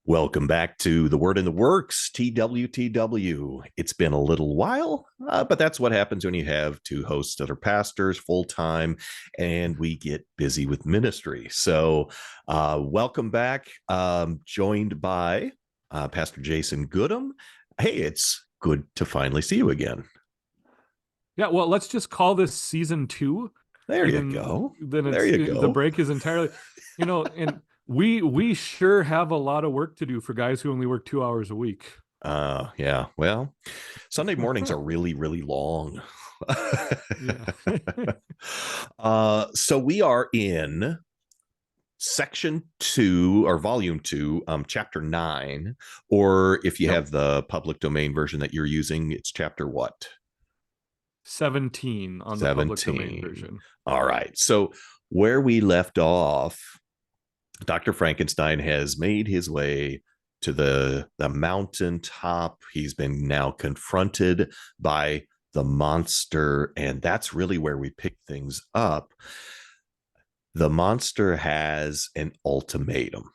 Welcome back to The Word in the Works, TWTW. It's been a little while, but that's what happens when you have two hosts that are pastors full time and we get busy with ministry. So, welcome back, joined by Pastor Jason Goodham. Hey, it's good to finally see you again. Yeah, well, let's just call this season two, There and you then go. then There it's you the go. break is entirely, and we sure have a lot of work to do for guys who only work 2 hours a week. Yeah. Well, Sunday mornings are really, really long. Yeah. So we are in section 2 or volume 2, chapter 9, or if you Yep. have the public domain version that you're using, it's chapter what? 17 on the public domain 17. version. All right. So where we left off, Dr. Frankenstein has made his way to the mountaintop. He's been now confronted by the monster, and that's really where we pick things up. The monster has an ultimatum.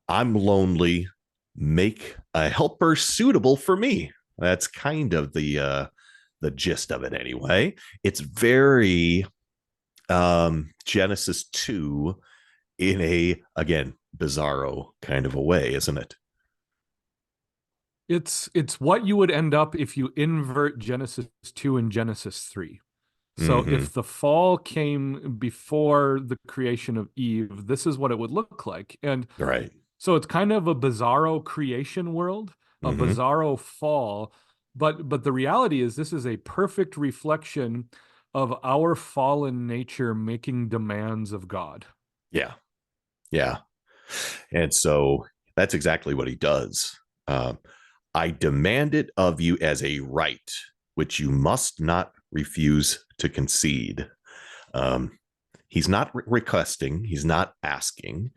I'm lonely. Make a helper suitable for me. That's kind of the gist of it anyway. It's very Genesis 2 in a, again, bizarro kind of a way, isn't it? It's what you would end up if you invert Genesis 2 and Genesis 3. So Mm-hmm. if the fall came before the creation of Eve, this is what it would look like. And Right. so it's kind of a bizarro creation world, a Mm-hmm. bizarro fall, but the reality is this is a perfect reflection of our fallen nature making demands of God. Yeah. Yeah. And so that's exactly what he does. Uh, I demand it of you as a right, which you must not refuse to concede. Um, he's not requesting, he's not asking,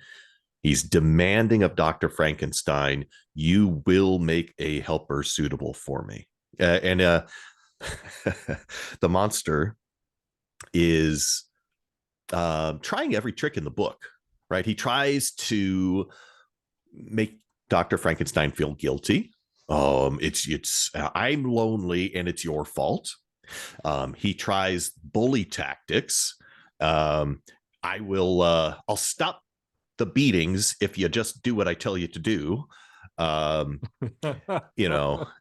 he's demanding of Dr. Frankenstein, you will make a helper suitable for me. And the monster is trying every trick in the book, right? He tries to make Dr. Frankenstein feel guilty. It's I'm lonely and it's your fault. He tries bully tactics. Um, I'll stop the beatings if you just do what I tell you to do. Um,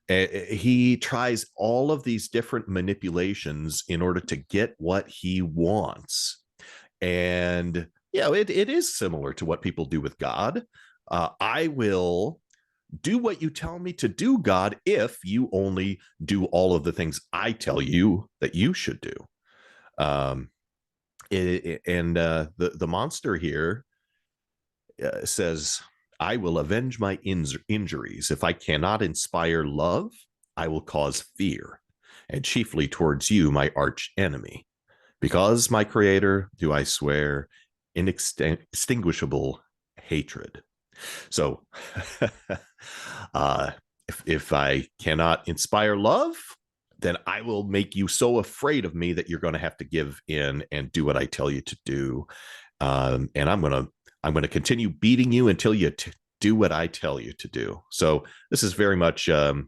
he tries all of these different manipulations in order to get what he wants. And it is similar to what people do with God. I will do what you tell me to do, God, if you only do all of the things I tell you that you should do. Um, and the monster here says, I will avenge my injuries. If I cannot inspire love, I will cause fear, and chiefly towards you, my arch enemy. Because, my creator, do I swear inextinguishable hatred. So, uh, if I cannot inspire love, then I will make you so afraid of me that you're going to have to give in and do what I tell you to do. And I'm gonna continue beating you until you do what I tell you to do. So this is very much the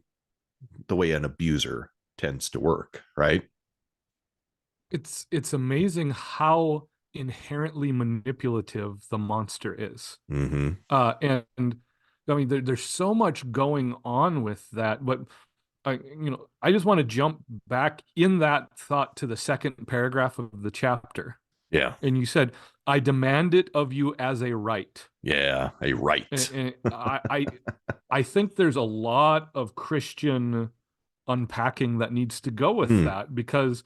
way an abuser tends to work, right? It's amazing how inherently manipulative the monster is. Mm-hmm. And I mean, there's so much going on with that, but I just want to jump back in that thought to the second paragraph of the chapter. Yeah. And you said, I demand it of you as a right. Yeah. A right. And I think there's a lot of Christian unpacking that needs to go with Mm. that because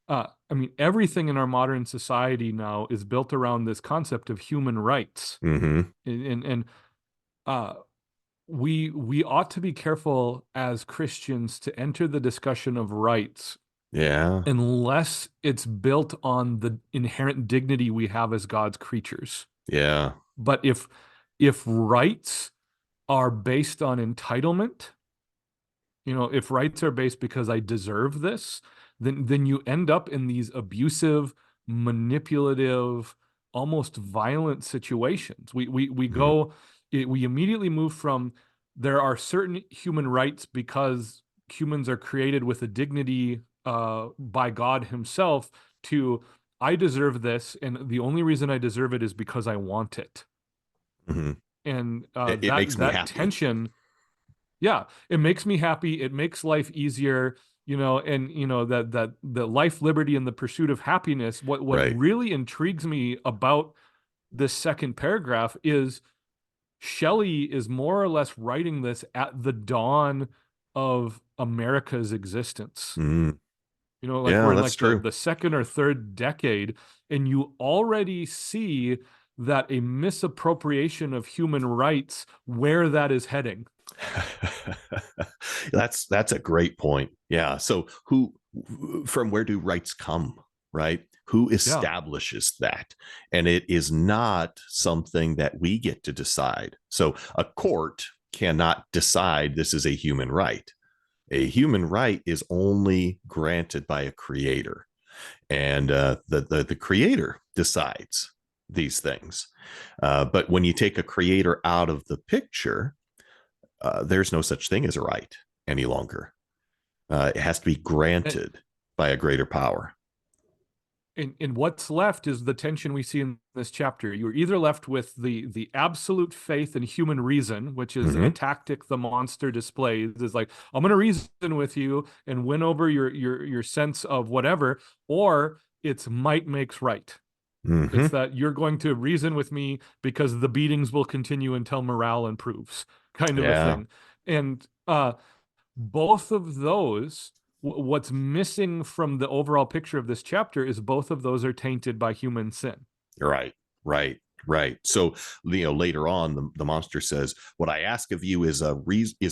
I mean, everything in our modern society now is built around this concept of human rights. Mm-hmm. And uh, we ought to be careful as Christians to enter the discussion of rights Yeah. unless it's built on the inherent dignity we have as God's creatures. Yeah. But if rights are based on entitlement, if rights are based because I deserve this, then you end up in these abusive, manipulative, almost violent situations. We Mhm. go, we immediately move from there are certain human rights because humans are created with a dignity by God Himself to I deserve this, and the only reason I deserve it is because I want it. Mhm. And It makes me that happy. tension, yeah, it makes me happy. It makes life easier, and that the life, liberty, and the pursuit of happiness. What Right. really intrigues me about this second paragraph is Shelley is more or less writing this at the dawn of America's existence. Mhm. Like we're Yeah, in that's like true. the second or third decade, and you already see that a misappropriation of human rights where that is heading. That's a great point. Yeah. So who from where do rights come, right? Who Yeah. establishes that? And it is not something that we get to decide. So a court cannot decide this is a human right. A human right is only granted by a creator, and the creator decides these things. But when you take a creator out of the picture, there's no such thing as a right any longer. It has to be And, granted by a greater power. and what's left is the tension we see in this chapter. You're either left with the absolute faith in human reason, which is a Mm-hmm. tactic the monster displays, is like, I'm gonna reason with you and win over your sense of whatever, or it's might makes right. It's Mm-hmm. that you're going to reason with me because the beatings will continue until morale improves, kind of a Yeah, thing. And both of those, what's missing from the overall picture of this chapter is both of those are tainted by human sin. right, right, right. So later on, the monster says, "What I ask of you is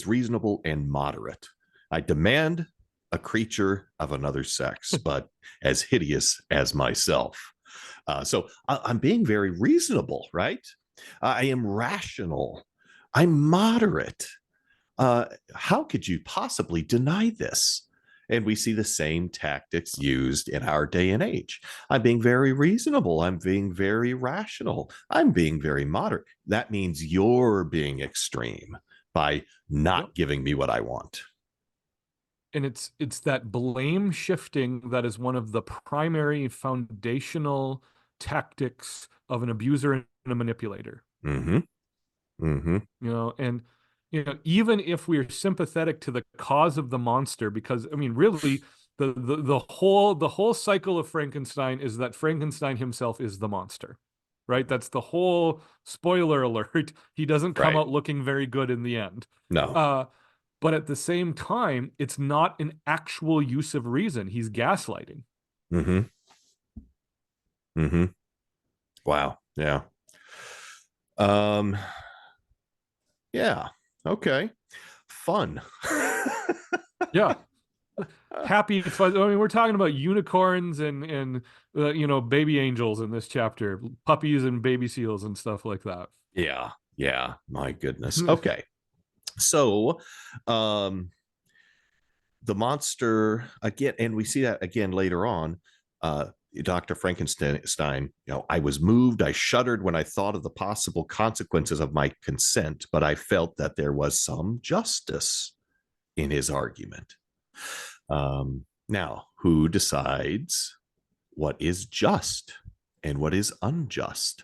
reasonable and moderate. I demand a creature of another sex, but as hideous as myself." So I'm being very reasonable, right? I am rational. I'm moderate. How could you possibly deny this? And we see the same tactics used in our day and age. I'm being very reasonable. I'm being very rational. I'm being very moderate. That means you're being extreme by Yep. not giving me what I want. And it's that blame shifting that is one of the primary foundational tactics of an abuser and a manipulator. Mm-hmm. Mm-hmm. And even if we're sympathetic to the cause of the monster, because I mean really the whole cycle of Frankenstein is that Frankenstein himself is the monster, right? That's the whole spoiler alert. He doesn't come Right. out looking very good in the end. No. uh but at the same time, it's not an actual use of reason. He's gaslighting. Mm-hmm. Mm-hmm. Wow. Yeah. Um. Yeah. Okay. Fun. Yeah. Happy fuzz. I mean, we're talking about unicorns and baby angels in this chapter, puppies and baby seals and stuff like that. Yeah. Yeah. My goodness. Okay. So, um, the monster again, and we see that again later on. Dr. Frankenstein, I was moved, I shuddered when I thought of the possible consequences of my consent, but I felt that there was some justice in his argument. Now, who decides what is just and what is unjust?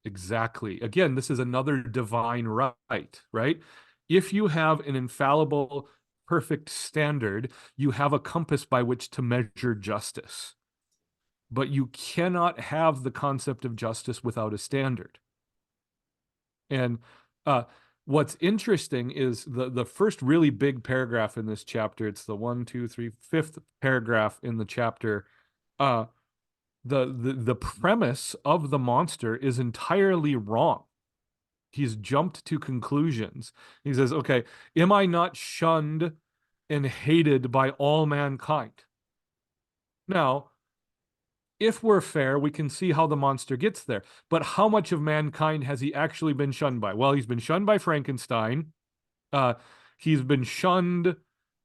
Exactly. Again, this is another divine right, right? If you have an infallible, perfect standard, you have a compass by which to measure justice. But you cannot have the concept of justice without a standard. And uh, what's interesting is the first really big paragraph in this chapter. It's the one, two, three, fifth paragraph in the chapter. Uh, the premise of the monster is entirely wrong. He's jumped to conclusions. He says, "Okay, am I not shunned and hated by all mankind?" Now, if we're fair, we can see how the monster gets there. But how much of mankind has he actually been shunned by? Well, he's been shunned by Frankenstein. Uh, he's been shunned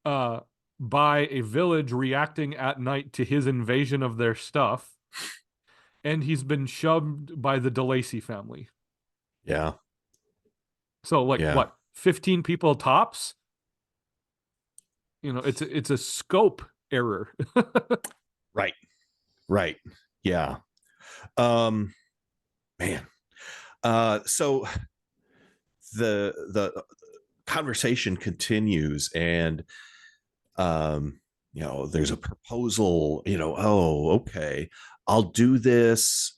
uh, by a village reacting at night to his invasion of their stuff. and he's been shoved by the DeLacy family. Yeah. So like Yeah. what, 15 people tops? It's a scope error. Right. Right. Yeah. Um, man. So the conversation continues, and there's a proposal, oh, okay, I'll do this.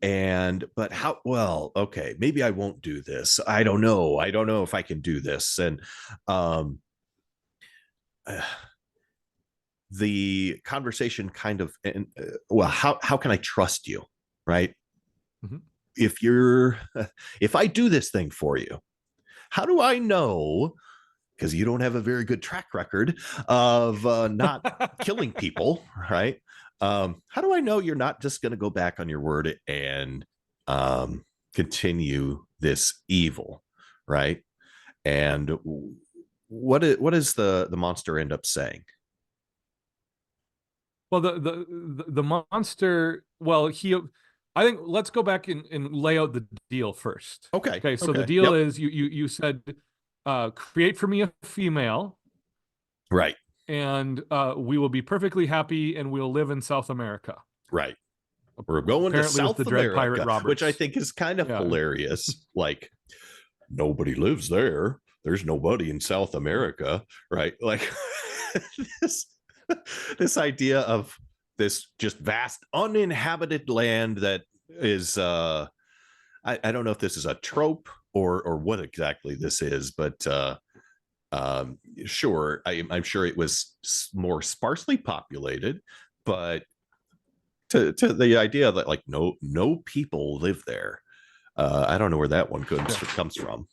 But how, well, okay, maybe I won't do this. I don't know if I can do this. And um uh, the conversation kind of, well, how can I trust you, right? Mhm. If you're if I do this thing for you, how do I know, because you don't have a very good track record of not killing people, right? How do I know you're not just going to go back on your word and um, continue this evil, right? And what is the monster end up saying? Well, the monster. Well, I think let's go back and lay out the deal first. Okay, Okay, so the okay, deal yep, is you said, create for me a female, right, and we will be perfectly happy, and we'll live in South America. right. We're going to Apparently, with the South Dread Pirate America, which I Roberts. think is kind of Yeah. hilarious. Like, nobody lives there. There's nobody in South America, right? Like this this idea of this just vast uninhabited land that is I don't know if this is a trope or what exactly this is, but sure, I'm sure it was more sparsely populated, but to the idea that like no people live there, I don't know where that one Yeah. comes from.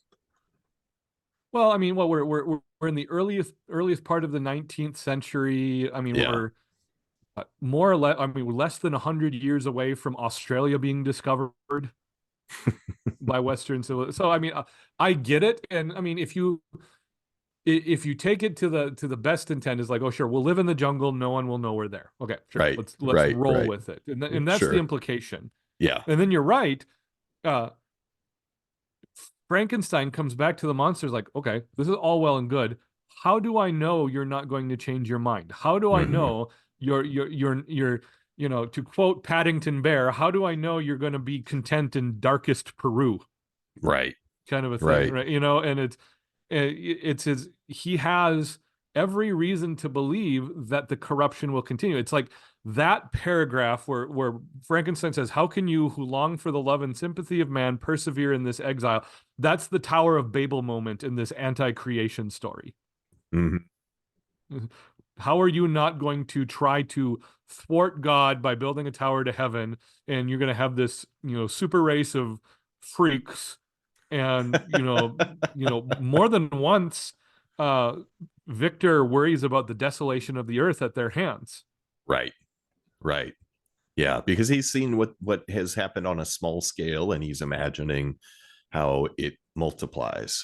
Well, I mean, we're in the earliest part of the 19th century. I mean, Yeah. we're more or less. I mean, we're less than 100 years away from Australia being discovered by Western civilization. So, I mean, I get it, and I mean, if you take it to the best intent, is like, oh, sure, we'll live in the jungle, no one will know we're there. Okay, sure, Right, let's right, roll right. with it, and that's the Sure. implication. Yeah. And then you're right. Uh, Frankenstein comes back to the monsters like, okay, this is all well and good. How do I know you're not going to change your mind? How do I Mhm. know you're to quote Paddington Bear, how do I know you're going to be content in darkest Peru? Right, Kind of a thing, right, right? And it's his he has every reason to believe that the corruption will continue. It's like that paragraph where Frankenstein says, how can you who long for the love and sympathy of man persevere in this exile? That's the Tower of Babel moment in this anti-creation story. mhm, How are you not going to try to thwart God by building a tower to heaven, and you're going to have this super race of freaks, and more than once, uh Victor worries about the desolation of the earth at their hands. right, right. Yeah, because he's seen what has happened on a small scale, and he's imagining how it multiplies.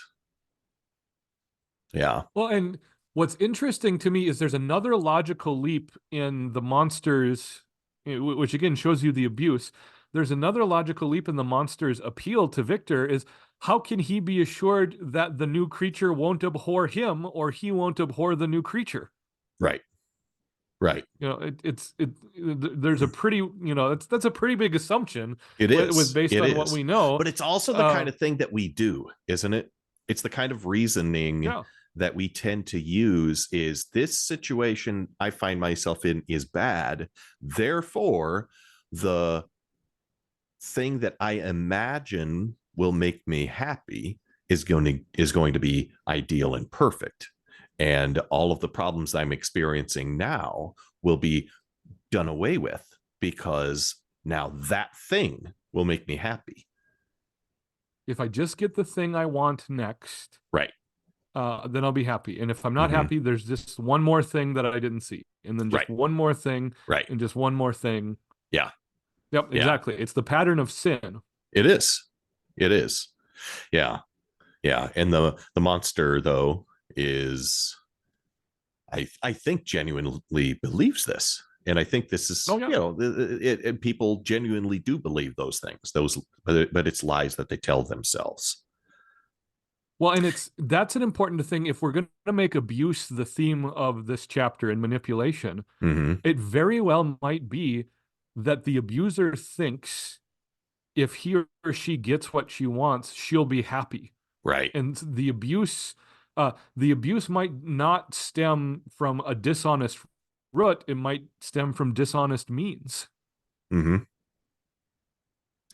Yeah. Well, and what's interesting to me is there's another logical leap in the monsters, which again shows you the abuse. There's another logical leap in the monster's appeal to Victor is, how can he be assured that the new creature won't abhor him, or he won't abhor the new creature? Right, right. There's a pretty, that's a pretty big assumption It with is. based It on what is. we know. But it's also the Uh, kind of thing that we do, isn't it? It's the kind of reasoning yeah. that we tend to use, is this situation I find myself in is bad. Therefore, the thing that I imagine will make me happy is going to be ideal and perfect. And all of the problems I'm experiencing now will be done away with, because now that thing will make me happy. If I just get the thing I want next, Right. then I'll be happy. And if I'm not Mm-hmm. happy, there's just one more thing that I didn't see, and then Right. just one more thing, Right. and just one more thing. Yeah. Yep, Yeah. exactly. It's the pattern of sin. It is. It is. Yeah. Yeah. And the monster though is, I think, genuinely believes this. And I think this is, Oh yeah. people genuinely do believe those things, but it's lies that they tell themselves. Well, and that's an important thing. If we're going to make abuse the theme of this chapter and manipulation, Mm-hmm. it very well might be that the abuser thinks if he or she gets what she wants, she'll be happy. Right. And the abuse might not stem from a dishonest root, it might stem from dishonest means. Mm-hmm.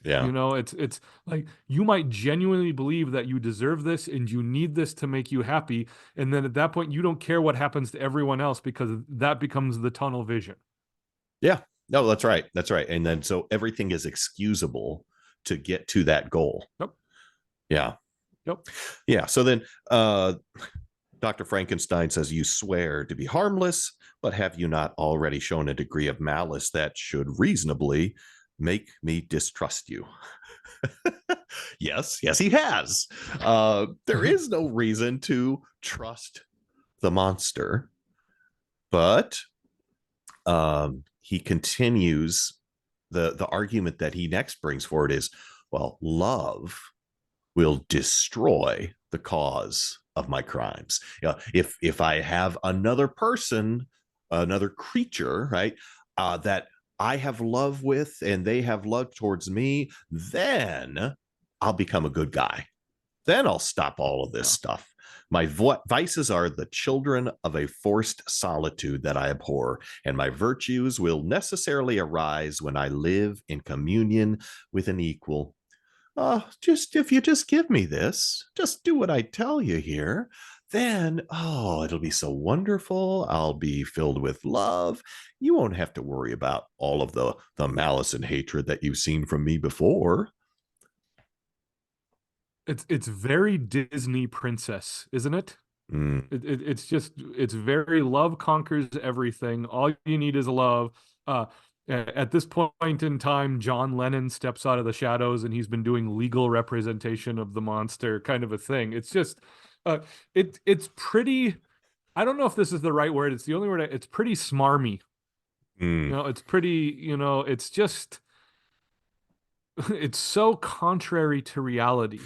Yeah. It's like you might genuinely believe that you deserve this and you need this to make you happy, and then at that point you don't care what happens to everyone else because that becomes the tunnel vision. Yeah. No, that's right. That's right. And then so everything is excusable to get to that goal. Yep. Yeah. Yep. Yeah. So then Dr. Frankenstein says, "You swear to be harmless, but have you not already shown a degree of malice that should reasonably make me distrust you?" Yes, yes, he has. There is no reason to trust the monster, but he continues. The argument that he next brings forward is, well, love will destroy the cause of my crimes. If I have another person, another creature, right, that I have love with and they have love towards me, then I'll become a good guy. Then I'll stop all of this Yeah. stuff. My vices are the children of a forced solitude that I abhor, and my virtues will necessarily arise when I live in communion with an equal. Just if you just give me this, just do what I tell you here, then, it'll be so wonderful. I'll be filled with love. You won't have to worry about all of the malice and hatred that you've seen from me before. It's very Disney princess, isn't it? Mm, It's very love conquers everything. All you need is love. Uh, at this point in time, John Lennon steps out of the shadows and he's been doing legal representation of the monster, kind of a thing. It's just, uh, it's pretty. I don't know if this is the right word. It's the only word. It's pretty smarmy. mm, It's pretty. It's just. It's so contrary to reality.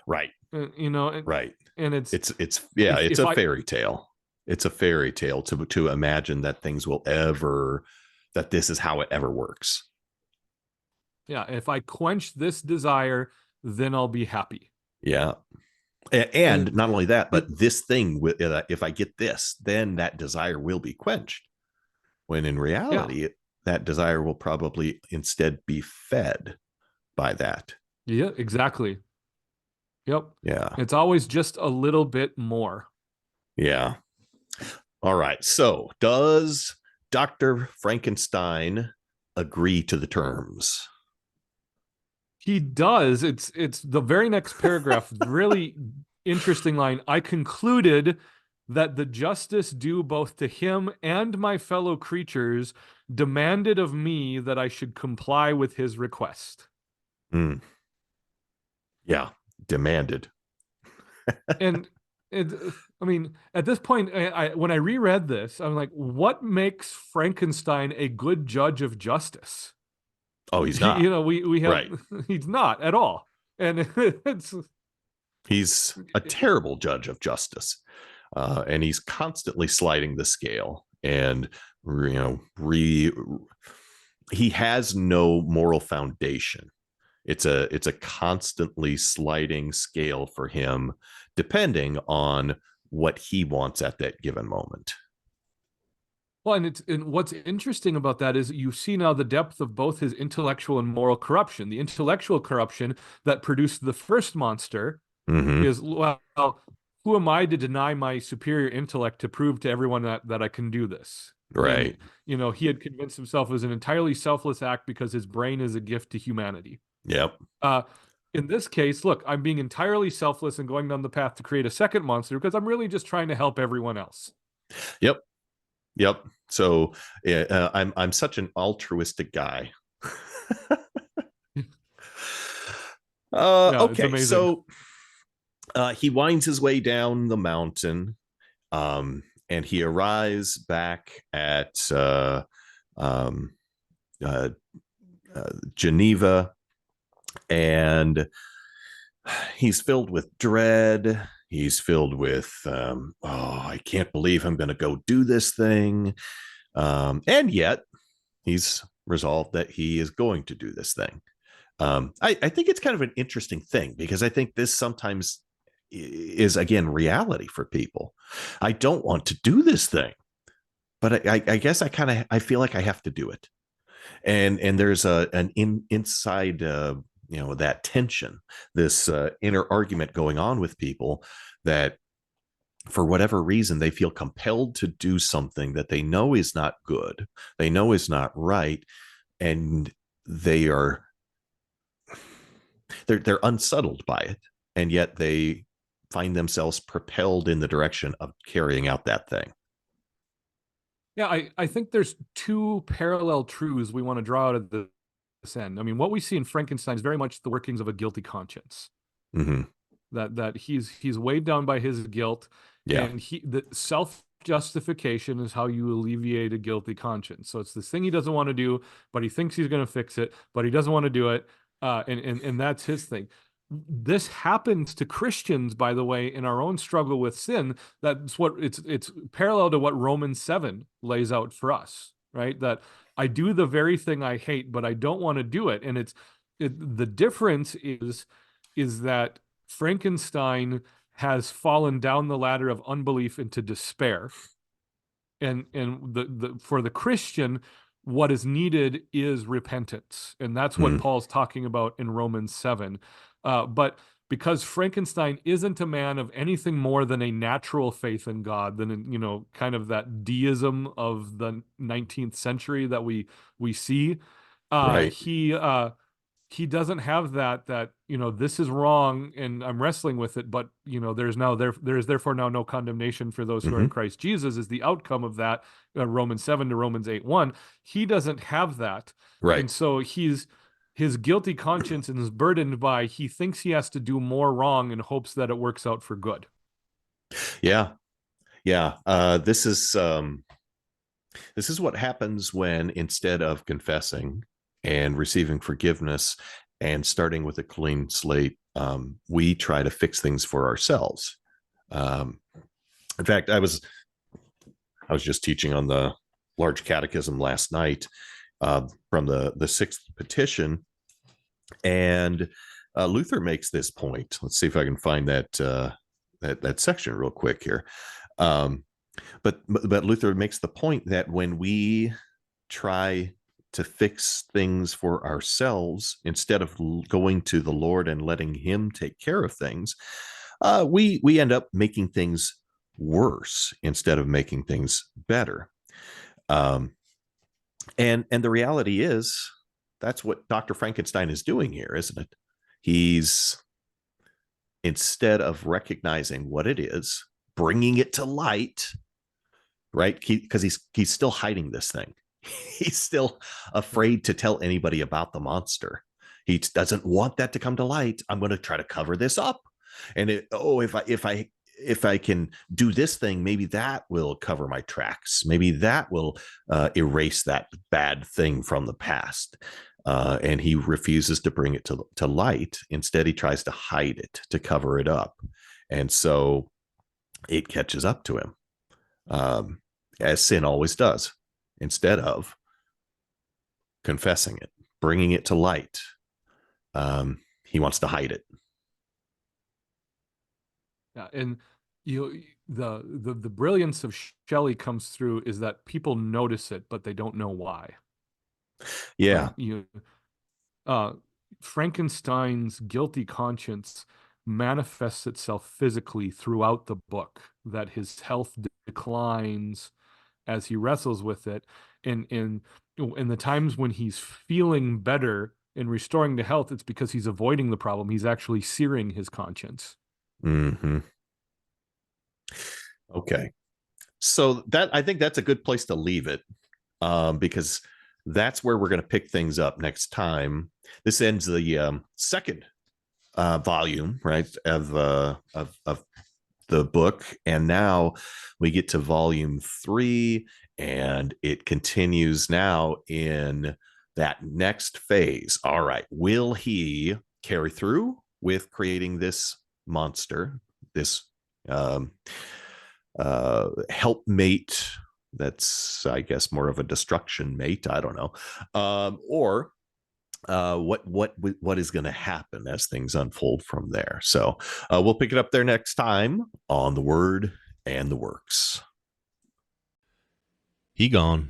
right, And, right. and it's It's yeah, it's if a I fairy tale. It's a fairy tale to imagine that things will ever, that this is how it ever works. Yeah, if I quench this desire, then I'll be happy. Yeah. And And not only that, it, but this thing, if I get this, then that desire will be quenched. When in yeah, reality, that desire will probably instead be fed by that. yeah, exactly. Yep. Yeah. It's always just a little bit more. Yeah. All right. So does Dr. Frankenstein agree to the terms? He does. It's the very next paragraph, really interesting line. I concluded that the justice due both to him and my fellow creatures demanded of me that I should comply with his request. Mm, yeah. Demanded. And it, I mean, at this point, when I reread this, I'm like, what makes Frankenstein a good judge of justice? Oh, he's not. We have Right. he's not at all, and it's He's a terrible judge of justice. And he's constantly sliding the scale, and he has no moral foundation. It's a constantly sliding scale for him, depending on what he wants at that given moment. well, and what's interesting about that is you see now the depth of both his intellectual and moral corruption. The intellectual corruption that produced the first monster Mm-hmm. is, well, who am I to deny my superior intellect to prove to everyone that I can do this? And Right. he had convinced himself it was an entirely selfless act because his brain is a gift to humanity. Yep. Uh, in this case, look, I'm being entirely selfless and going down the path to create a second monster because I'm really just trying to help everyone else. Yep. Yep. So I'm such an altruistic guy. Yeah, it's Okay. amazing. So he winds his way down the mountain, and he arrives back at um, uh, Geneva, and he's filled with dread. He's filled with, oh, I can't believe I'm going to go do this thing. And yet he's resolved that he is going to do this thing. I think it's kind of an interesting thing because I think this sometimes is, again, reality for people. I don't want to do this thing, but I guess I feel like I have to do it. And there's inside, that tension, this inner argument going on with people that for whatever reason they feel compelled to do something that they know is not good, they know is not right, and they are they're unsettled by it, and yet they find themselves propelled in the direction of carrying out that thing. Yeah, I think there's two parallel truths we want to draw out of this end. I mean, what we see in Frankenstein is very much the workings of a guilty conscience. Mm-hmm. That he's weighed down by his guilt, Yeah. and the self justification is how you alleviate a guilty conscience. So it's this thing he doesn't want to do, but he thinks he's going to fix it, but he doesn't want to do it, and that's his thing. This happens to Christians, by the way, in our own struggle with sin. That's what it's parallel to what Romans 7 lays out for us, right? That I do the very thing I hate, but I don't want to do it. And the difference is that Frankenstein has fallen down the ladder of unbelief into despair. And for the Christian, what is needed is repentance. And that's what Mm. Paul's talking about in Romans 7. But because Frankenstein isn't a man of anything more than a natural faith in God, than kind of that deism of the 19th century that we see, Right. he doesn't have that this is wrong and I'm wrestling with it, but there's therefore now no condemnation for those who are in Mm-hmm. Christ Jesus is the outcome of that. Romans 7 to Romans 8:1. He doesn't have that. Right. And so his guilty conscience is burdened by, he thinks he has to do more wrong in hopes that it works out for good. Yeah. Yeah. This is what happens when, instead of confessing and receiving forgiveness and starting with a clean slate, we try to fix things for ourselves. Um, in fact, I was just teaching on the large catechism last night, from the sixth petition, and Luther makes this point. Let's see if I can find that section real quick here. Um, but Luther makes the point that when we try to fix things for ourselves instead of going to the Lord and letting Him take care of things, we end up making things worse instead of making things better. Um, and the reality is that's what Dr. Frankenstein is doing here, isn't it? He's, instead of recognizing what it is, bringing it to light, right? Because he's still hiding this thing. He's still afraid to tell anybody about the monster. He doesn't want that to come to light. I'm going to try to cover this up. And if I can do this thing, maybe that will cover my tracks. Maybe that will erase that bad thing from the past. And he refuses to bring it to light. Instead, he tries to hide it, to cover it up. And so it catches up to him, as sin always does. Instead of confessing it, bringing it to light, he wants to hide it. Yeah, and the brilliance of Shelley comes through is that people notice it, but they don't know why. Yeah. Right? Frankenstein's guilty conscience manifests itself physically throughout the book, that his health declines as he wrestles with it. And in the times when he's feeling better and restoring to health, it's because he's avoiding the problem. He's actually searing his conscience. Mm-hmm. Okay. So I think that's a good place to leave it, because that's where we're going to pick things up next time. This ends the second volume, right, of the book, and now we get to volume 3, and it continues now in that next phase. All right, will he carry through with creating this monster, this um, helpmate? That's, I guess, more of a destruction mate. I don't know, or what is going to happen as things unfold from there. So we'll pick it up there next time on The Word and the Works. He gone.